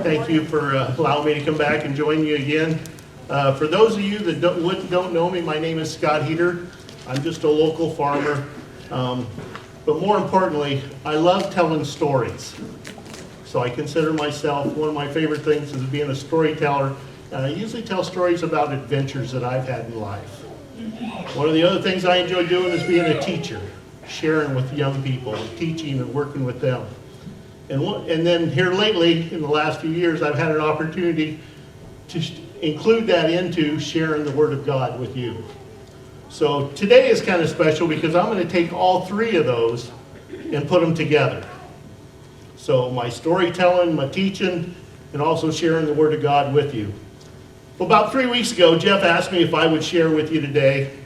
Thank you for allowing me to come back and join you again. For those of you that don't know me, my name is Scott Heater. I'm just a local farmer. But more importantly, I love telling stories. So I consider myself, one of my favorite things is being a storyteller. And I usually tell stories about adventures that I've had in life. One of the other things I enjoy doing is being a teacher, sharing with young people, teaching and working with them. And then here lately, in the last few years, I've had an opportunity to include that into sharing the Word of God with you. So today is kind of special because I'm going to take all three of those and put them together. So my storytelling, my teaching, and also sharing the Word of God with you. Well, about 3 weeks ago, Jeff asked me if I would share with you today.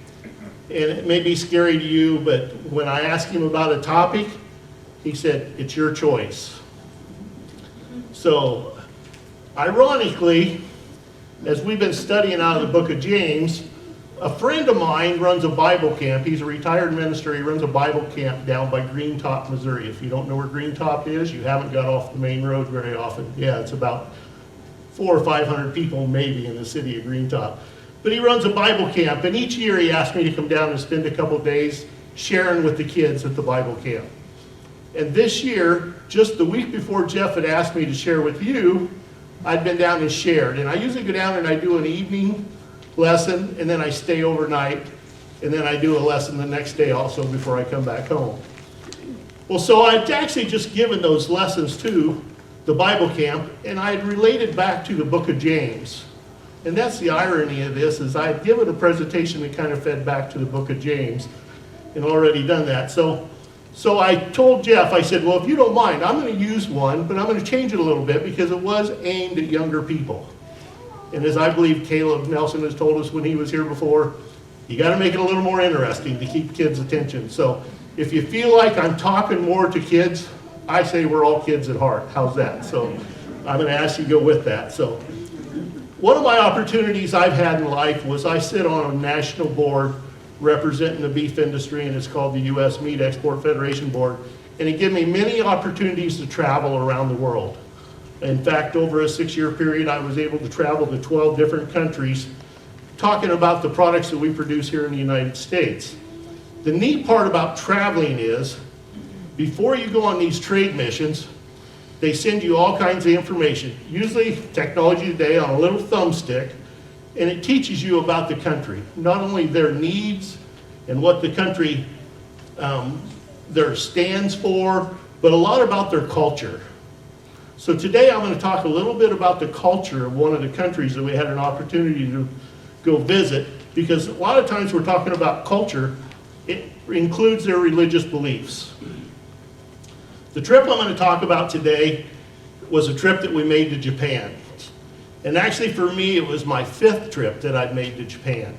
And it may be scary to you, but when I asked him about a topic, he said, "It's your choice." So, ironically, as we've been studying out of the book of James, a friend of mine runs a Bible camp. He's a retired minister. He runs a Bible camp down by Green Top, Missouri. If you don't know where Green Top is, you haven't got off the main road very often. Yeah, it's about 400 or 500 people maybe in the city of Green Top. But he runs a Bible camp, and each year he asked me to come down and spend a couple days sharing with the kids at the Bible camp. And this year, just the week before Jeff had asked me to share with you, I'd been down and shared. And I usually go down and I do an evening lesson, and then I stay overnight, and then I do a lesson the next day also before I come back home. Well, so I'd actually just given those lessons to the Bible camp, and I had related back to the book of James. And that's the irony of this, is I had given a presentation that kind of fed back to the book of James, and already done that. So I told Jeff, I said, well, if you don't mind, I'm going to use one, but I'm going to change it a little bit because it was aimed at younger people. And as I believe Caleb Nelson has told us when he was here before, you got to make it a little more interesting to keep kids' attention. So if you feel like I'm talking more to kids, I say we're all kids at heart. How's that? So I'm going to ask you to go with that. So one of my opportunities I've had in life was I sit on a national board representing the beef industry, and it's called the U.S. Meat Export Federation Board, and it gave me many opportunities to travel around the world. In fact, over a 6-year period, I was able to travel to 12 different countries talking about the products that we produce here in the United States. The neat part about traveling is, before you go on these trade missions, they send you all kinds of information, usually technology today on a little thumbstick, and it teaches you about the country, not only their needs and what the country there stands for, but a lot about their culture. So today I'm going to talk a little bit about the culture of one of the countries that we had an opportunity to go visit, because a lot of times we're talking about culture, it includes their religious beliefs. The trip I'm going to talk about today was a trip that we made to Japan. And actually for me, it was my 5th trip that I'd made to Japan.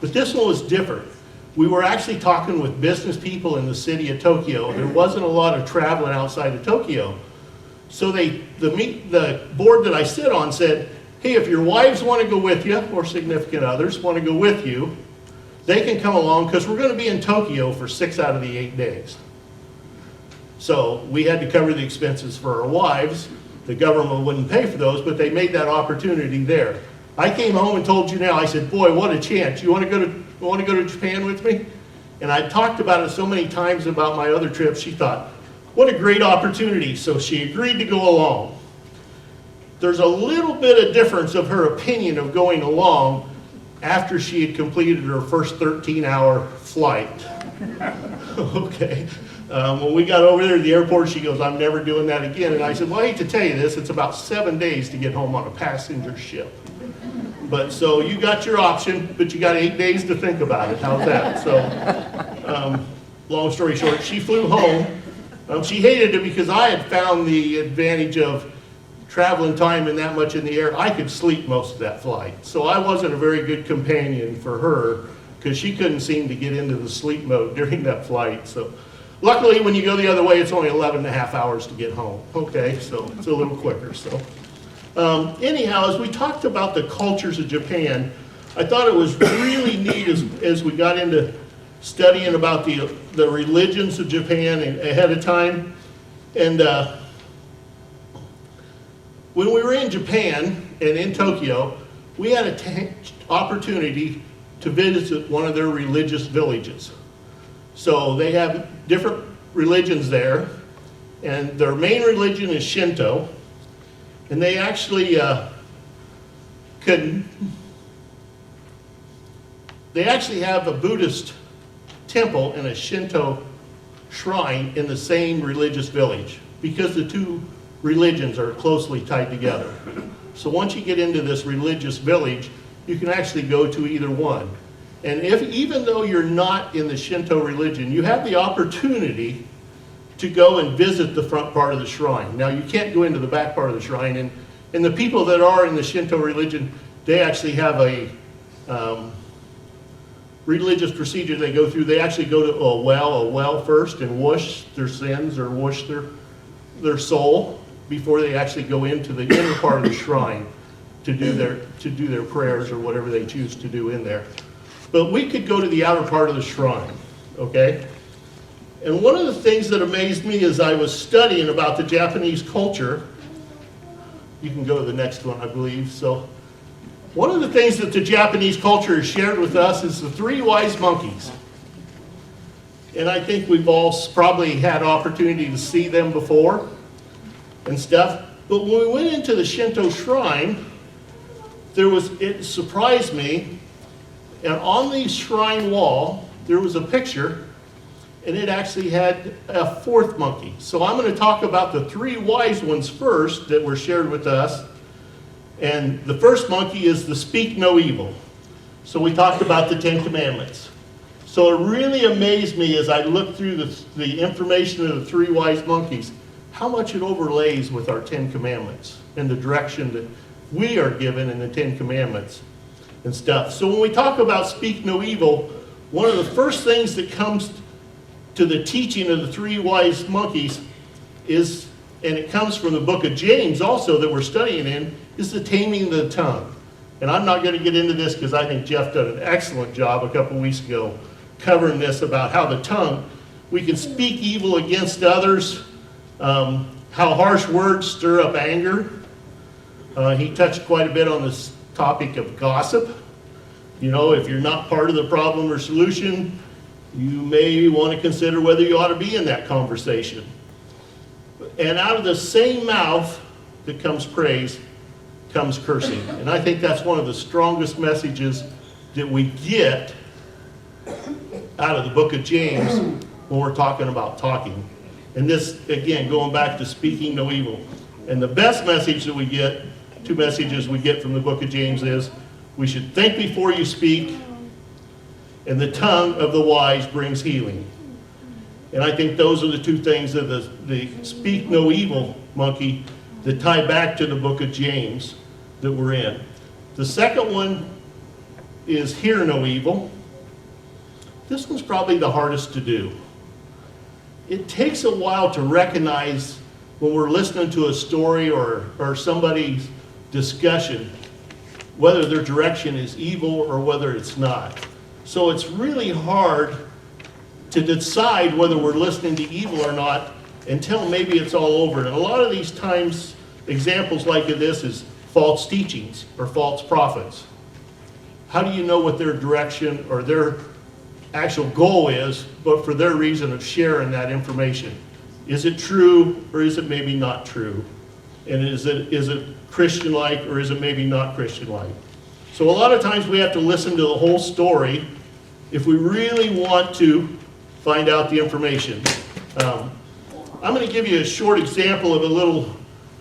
But this one was different. We were actually talking with business people in the city of Tokyo. There wasn't a lot of traveling outside of Tokyo. So the board that I sit on said, hey, if your wives want to go with you, or significant others want to go with you, they can come along because we're going to be in Tokyo for 6 out of the 8 days. So we had to cover the expenses for our wives. The government wouldn't pay for those, but they made that opportunity there. I came home and told you now, I said, boy, what a chance. You want to go to Japan with me? And I talked about it so many times about my other trips, she thought, what a great opportunity. So she agreed to go along. There's a little bit of difference of her opinion of going along after she had completed her first 13-hour flight. Okay. When we got over there to the airport, she goes, I'm never doing that again. And I said, well, I hate to tell you this, it's about 7 days to get home on a passenger ship. But so you got your option, but you got 8 days to think about it. How's that? So long story short, she flew home. She hated it because I had found the advantage of traveling time and that much in the air. I could sleep most of that flight. So I wasn't a very good companion for her because she couldn't seem to get into the sleep mode during that flight. So luckily, when you go the other way, it's only 11 and a half hours to get home. Okay, so it's a little quicker. So anyhow, as we talked about the cultures of Japan, I thought it was really neat as we got into studying about the religions of Japan ahead of time. And when we were in Japan and in Tokyo, we had an opportunity to visit one of their religious villages. So they have different religions there, and their main religion is Shinto, and they actually they actually have a Buddhist temple and a Shinto shrine in the same religious village, because the two religions are closely tied together. So once you get into this religious village, you can actually go to either one. And even though you're not in the Shinto religion, you have the opportunity to go and visit the front part of the shrine. Now, you can't go into the back part of the shrine, and the people that are in the Shinto religion, they actually have a religious procedure they go through. They actually go to a well first, and wash their sins or wash their soul before they actually go into the inner part of the shrine to do their prayers or whatever they choose to do in there. But we could go to the outer part of the shrine, okay? And one of the things that amazed me as I was studying about the Japanese culture, you can go to the next one, I believe. So one of the things that the Japanese culture has shared with us is the three wise monkeys. And I think we've all probably had opportunity to see them before and stuff. But when we went into the Shinto shrine, it surprised me. And on the shrine wall, there was a picture, and it actually had a fourth monkey. So I'm going to talk about the three wise ones first that were shared with us. And the first monkey is the speak no evil. So we talked about the 10 Commandments. So it really amazed me as I looked through the information of the three wise monkeys, how much it overlays with our 10 Commandments and the direction that we are given in the 10 Commandments and stuff. So when we talk about speak no evil, one of the first things that comes to the teaching of the three wise monkeys is, and it comes from the book of James also that we're studying in, is the taming of the tongue. And I'm not going to get into this because I think Jeff did an excellent job a couple weeks ago covering this about how the tongue, we can speak evil against others, how harsh words stir up anger. He touched quite a bit on this topic of gossip. You know, if you're not part of the problem or solution, you may want to consider whether you ought to be in that conversation. And out of the same mouth that comes praise comes cursing. And I think that's one of the strongest messages that we get out of the book of James when we're talking about talking. And this, again, going back to speaking no evil. And the best message that we get, two messages we get from the book of James is, we should think before you speak, and the tongue of the wise brings healing. And I think those are the two things of the speak no evil monkey that tie back to the book of James that we're in. The second one is hear no evil. This one's probably the hardest to do. It takes a while to recognize when we're listening to a story or somebody's discussion, whether their direction is evil or whether it's not. So it's really hard to decide whether we're listening to evil or not until maybe it's all over. And a lot of these times, examples like this is false teachings or false prophets. How do you know what their direction or their actual goal is, but for their reason of sharing that information? Is it true or is it maybe not true? And is it Christian-like or is it maybe not Christian-like? So a lot of times we have to listen to the whole story if we really want to find out the information. I'm going to give you a short example of a little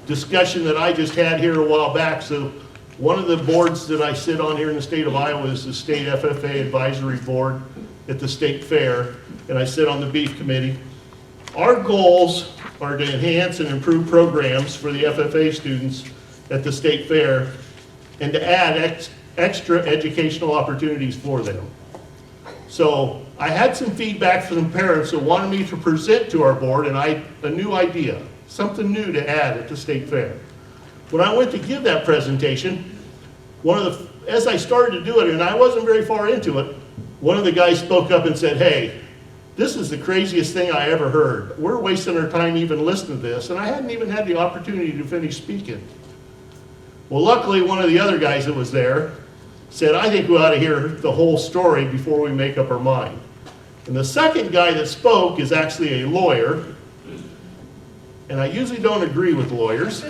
discussion that I just had here a while back. So one of the boards that I sit on here in the state of Iowa is the State FFA Advisory Board at the State Fair, and I sit on the Beef Committee. Our goals are to enhance and improve programs for the FFA students at the State Fair and to add extra educational opportunities for them. So I had some feedback from some parents that wanted me to present to our board a new idea, something new to add at the State Fair. When I went to give that presentation, as I started to do it, and I wasn't very far into it, one of the guys spoke up and said, "Hey, this is the craziest thing I ever heard. We're wasting our time even listening to this." And I hadn't even had the opportunity to finish speaking. Well, luckily, one of the other guys that was there said, I think we ought to hear the whole story before we make up our mind. And the second guy that spoke is actually a lawyer, and I usually don't agree with lawyers.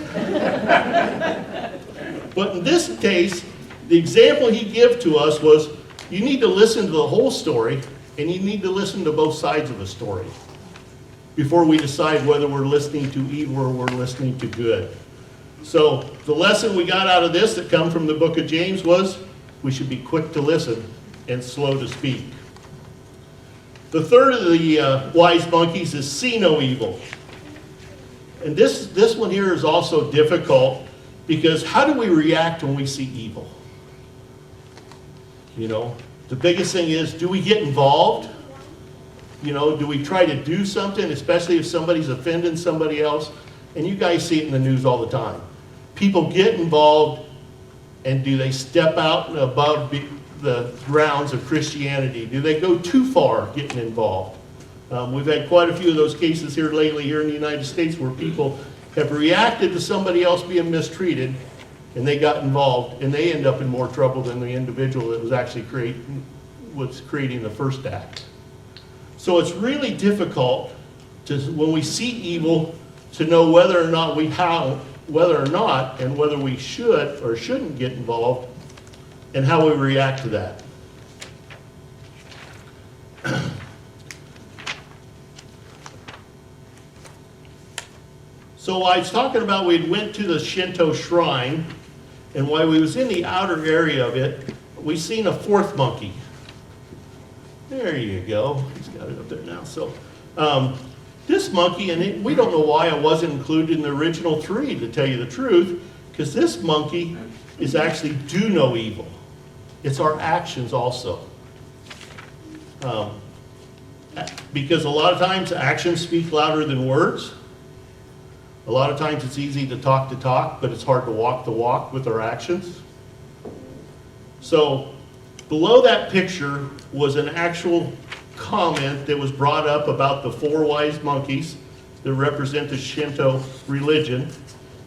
But in this case, the example he gave to us was, you need to listen to the whole story, and you need to listen to both sides of the story before we decide whether we're listening to evil or we're listening to good. So the lesson we got out of this that come from the book of James was, we should be quick to listen and slow to speak. The third of the wise monkeys is see no evil. And this one here is also difficult, because how do we react when we see evil? You know, the biggest thing is, do we get involved? You know, do we try to do something, especially if somebody's offending somebody else? And you guys see it in the news all the time. People get involved, and do they step out above the grounds of Christianity? Do they go too far getting involved? We've had quite a few of those cases here lately here in the United States where people have reacted to somebody else being mistreated, and they got involved, and they end up in more trouble than the individual that was actually creating the first act. So it's really difficult when we see evil to know whether or not and whether we should or shouldn't get involved, and how we react to that. So I was talking about we went to the Shinto shrine, and while we was in the outer area of it, we seen a fourth monkey. There you go. He's got it up there now. So this monkey, and we don't know why it wasn't included in the original three, to tell you the truth, because this monkey is actually do no evil. It's our actions also. Because a lot of times actions speak louder than words. A lot of times it's easy to talk, but it's hard to walk the walk with our actions. So below that picture was an actual comment that was brought up about the four wise monkeys that represent the Shinto religion.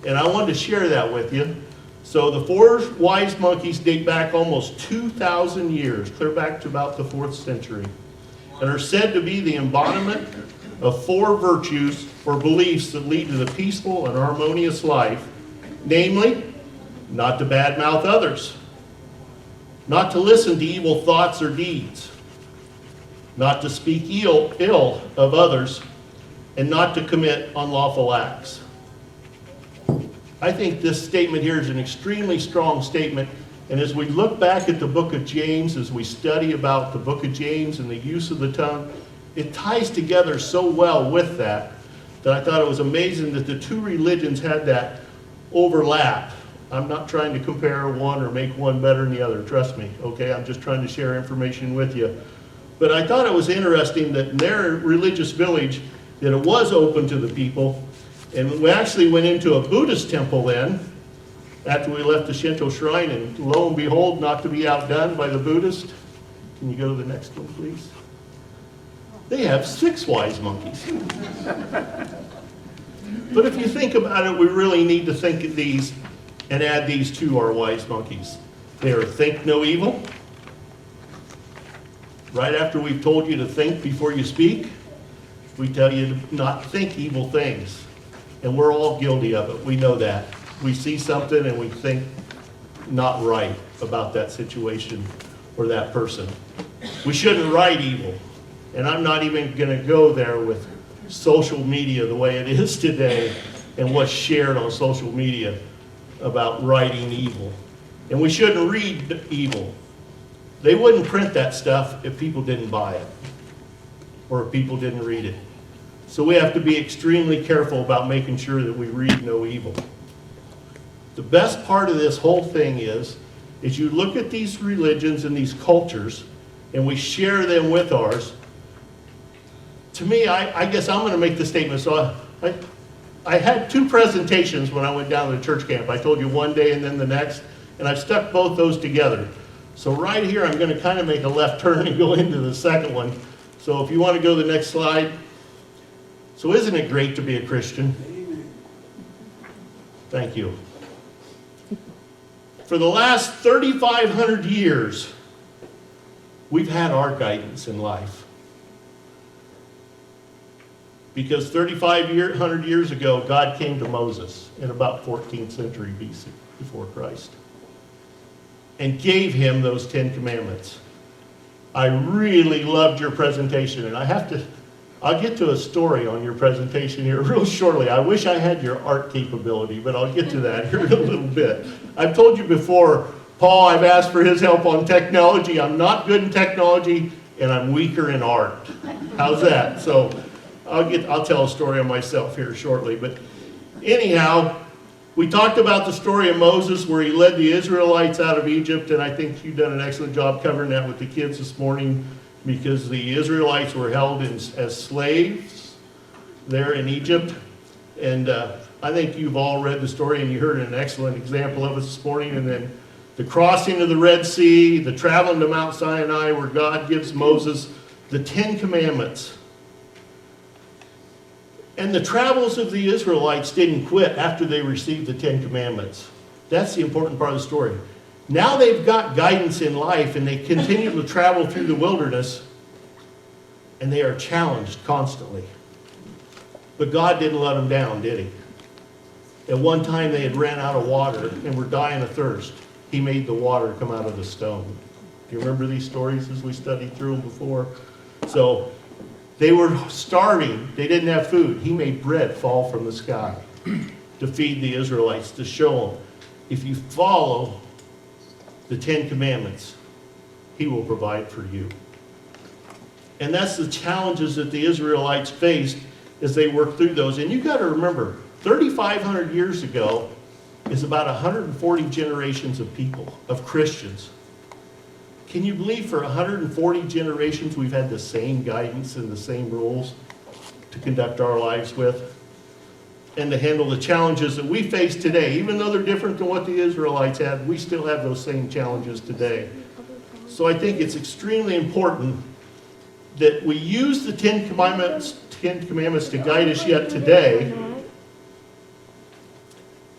And I wanted to share that with you. So the four wise monkeys date back almost 2,000 years, clear back to about the 4th century, and are said to be the embodiment of four virtues or beliefs that lead to the peaceful and harmonious life, namely, not to badmouth others, not to listen to evil thoughts or deeds, not to speak ill of others, and not to commit unlawful acts. I think this statement here is an extremely strong statement, and as we look back at the book of James, as we study about the book of James and the use of the tongue, it ties together so well with that I thought it was amazing that the two religions had that overlap. I'm not trying to compare one or make one better than the other, trust me, okay? I'm just trying to share information with you. But I thought it was interesting that in their religious village, that it was open to the people. And we actually went into a Buddhist temple then, after we left the Shinto shrine, and lo and behold, not to be outdone by the Buddhist. Can you go to the next one, please? They have 6 wise monkeys. But if you think about it, we really need to think of these and add these to our wise monkeys. They are think no evil. Right after we've told you to think before you speak, we tell you to not think evil things. And we're all guilty of it. We know that. We see something and we think not right about that situation or that person. We shouldn't write evil. And I'm not even going to go there with social media the way it is today and what's shared on social media about writing evil. And we shouldn't read evil. They wouldn't print that stuff if people didn't buy it or if people didn't read it. So we have to be extremely careful about making sure that we read no evil. The best part of this whole thing is you look at these religions and these cultures and we share them with ours. To me, I guess I'm going to make the statement. So I had 2 presentations when I went down to the church camp. I told you one day and then the next, and I've stuck both those together. So right here, I'm going to kind of make a left turn and go into the second one. So if you want to go to the next slide. So isn't it great to be a Christian? Thank you. for the last 3,500 years, we've had our guidance in life. Because 3,500 years ago, God came to Moses in about 14th century BC, before Christ, and gave him those 10 commandments. I really loved your presentation, and I'll get to a story on your presentation here real shortly. I wish I had your art capability, but I'll get to that here in a little bit. I've told you before, Paul, I've asked for his help on technology. I'm not good in technology, and I'm weaker in art. How's that? So I'll tell a story on myself here shortly. But anyhow, we talked about the story of Moses where he led the Israelites out of Egypt, and I think you've done an excellent job covering that with the kids this morning, because the Israelites were held as slaves there in Egypt. And I think you've all read the story, and you heard an excellent example of it this morning. And then the crossing of the Red Sea, the traveling to Mount Sinai where God gives Moses the 10 commandments. And the travels of the Israelites didn't quit after they received the 10 commandments. That's the important part of the story. Now they've got guidance in life, and they continue to travel through the wilderness, and they are challenged constantly. But God didn't let them down, did he? At one time they had ran out of water and were dying of thirst. He made the water come out of the stone. Do you remember these stories as we studied through them before? So they were starving. They didn't have food. He made bread fall from the sky to feed the Israelites, to show them, if you follow the 10 commandments, he will provide for you. And that's the challenges that the Israelites faced as they worked through those. And you've got to remember, 3,500 years ago is about 140 generations of people, of Christians. Can you believe for 140 generations we've had the same guidance and the same rules to conduct our lives with and to handle the challenges that we face today? Even though they're different than what the Israelites had, we still have those same challenges today. So I think it's extremely important that we use the 10 Commandments to guide us yet today.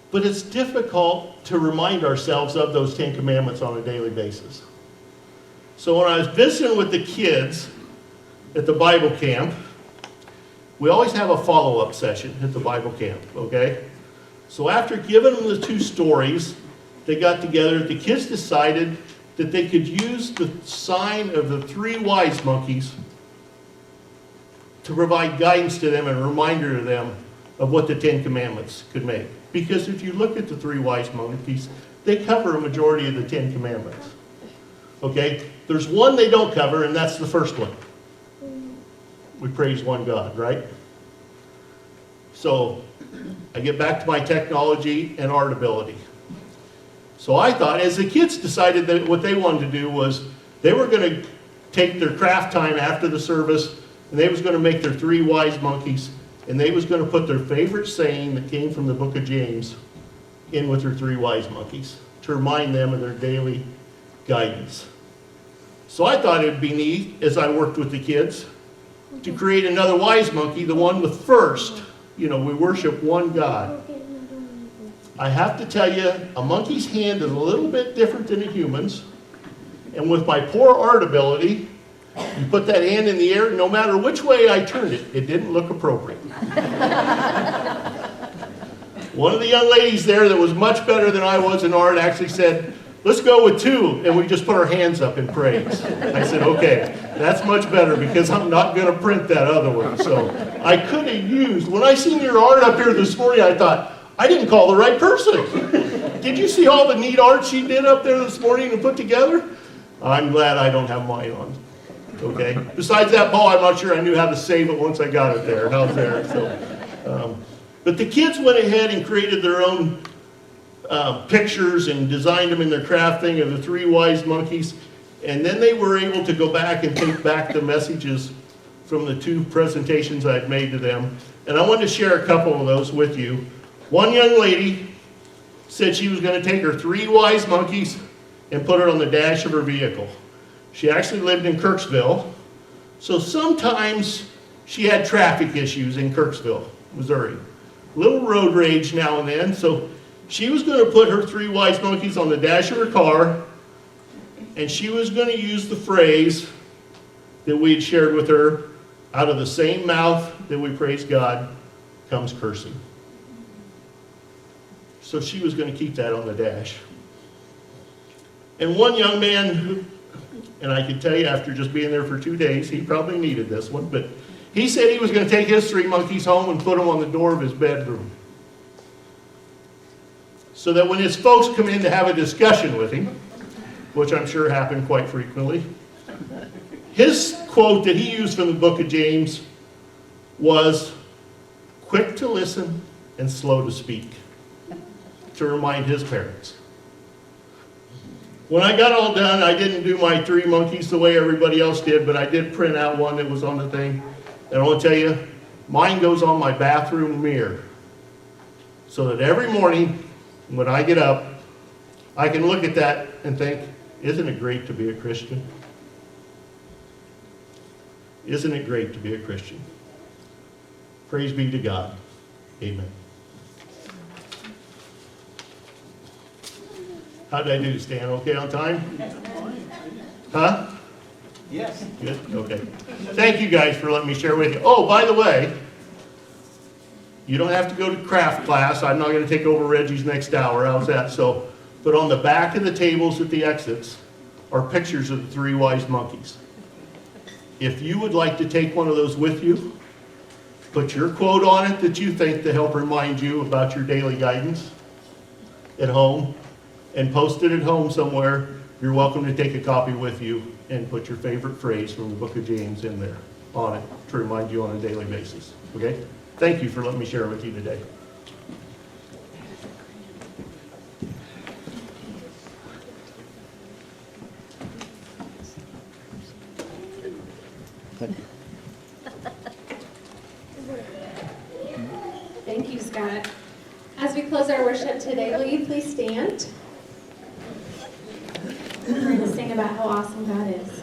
But it's difficult to remind ourselves of those 10 Commandments on a daily basis. So when I was visiting with the kids at the Bible camp, we always have a follow-up session at the Bible camp, okay? So after giving them the 2 stories, they got together. The kids decided that they could use the sign of the 3 wise monkeys to provide guidance to them and a reminder to them of what the 10 Commandments could make. Because if you look at the 3 wise monkeys, they cover a majority of the 10 Commandments. Okay? There's one they don't cover, and that's the first one. We praise one God, right? So I get back to my technology and art ability. So I thought, as the kids decided that what they wanted to do was they were going to take their craft time after the service, and they was going to make their 3 wise monkeys, and they was going to put their favorite saying that came from the book of James in with their 3 wise monkeys to remind them of their daily guidance. So I thought it would be neat, as I worked with the kids, to create another wise monkey, the one with first. You know, we worship one God. I have to tell you, a monkey's hand is a little bit different than a human's. And with my poor art ability, you put that hand in the air, no matter which way I turned it, it didn't look appropriate. One of the young ladies there that was much better than I was in art actually said, let's go with 2, and we just put our hands up in praise. I said, okay, that's much better because I'm not going to print that other one. So I could have used, when I seen your art up here this morning, I thought, I didn't call the right person. Did you see all the neat art she did up there this morning and put together? I'm glad I don't have mine on. Okay. Besides that, Paul, I'm not sure I knew how to save it once I got it there. How's there? So, but the kids went ahead and created their own pictures and designed them in their craft thing of the 3 wise monkeys. And then they were able to go back and take back the messages from the 2 presentations I'd made to them. And I wanted to share a couple of those with you. One young lady said she was going to take her 3 wise monkeys and put it on the dash of her vehicle. She actually lived in Kirksville, so sometimes she had traffic issues in Kirksville, Missouri. Little road rage now and then, so She was going to put her 3 wise monkeys on the dash of her car, and she was going to use the phrase that we had shared with her, out of the same mouth that we praise God comes cursing. So she was going to keep that on the dash. And one young man, and I can tell you after just being there for 2 days, he probably needed this one, but he said he was going to take his 3 monkeys home and put them on the door of his bedroom, so that when his folks come in to have a discussion with him, which I'm sure happened quite frequently, his quote that he used from the book of James was, quick to listen and slow to speak, to remind his parents. When I got all done, I didn't do my 3 monkeys the way everybody else did, but I did print out one that was on the thing. And I want to tell you, mine goes on my bathroom mirror, so that every morning when I get up, I can look at that and think, isn't it great to be a Christian? Isn't it great to be a Christian? Praise be to God. Amen. How did I do, Stan? Okay on time? Huh? Yes. Good? Okay. Thank you guys for letting me share with you. Oh, by the way, you don't have to go to craft class. I'm not going to take over Reggie's next hour. How's that? So, but on the back of the tables at the exits are pictures of the 3 wise monkeys. If you would like to take one of those with you, put your quote on it that you think to help remind you about your daily guidance at home, and post it at home somewhere. You're welcome to take a copy with you and put your favorite phrase from the book of James in there on it to remind you on a daily basis. Okay? Thank you for letting me share with you today. Thank you, Scott. As we close our worship today, will you please stand? We're going to sing about how awesome God is.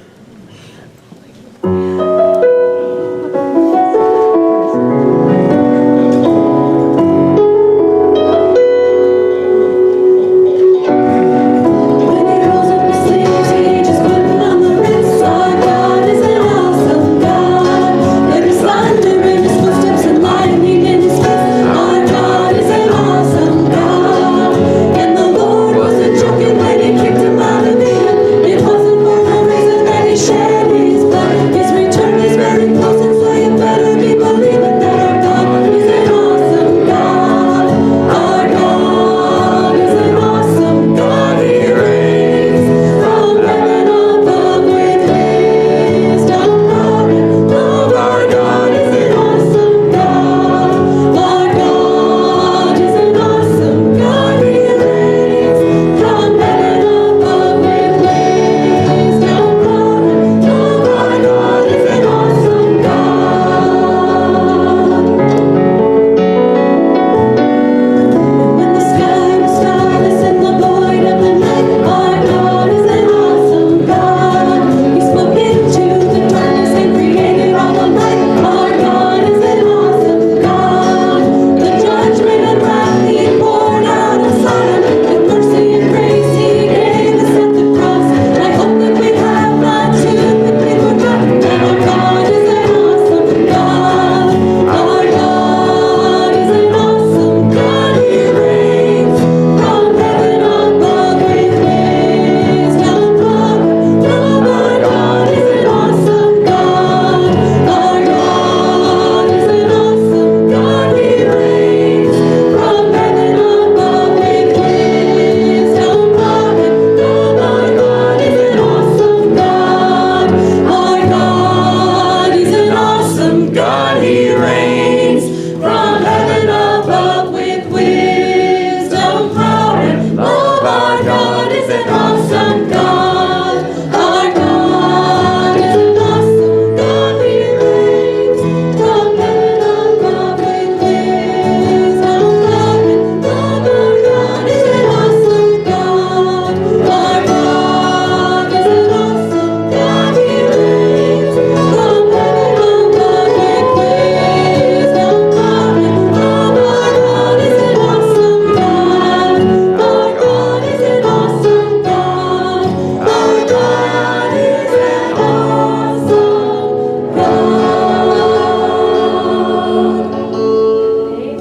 It wasn't for no reason.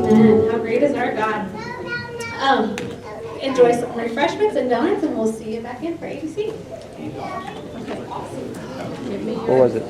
Amen. How great is our God? Enjoy some refreshments and donuts, and we'll see you back in for ABC. What was it?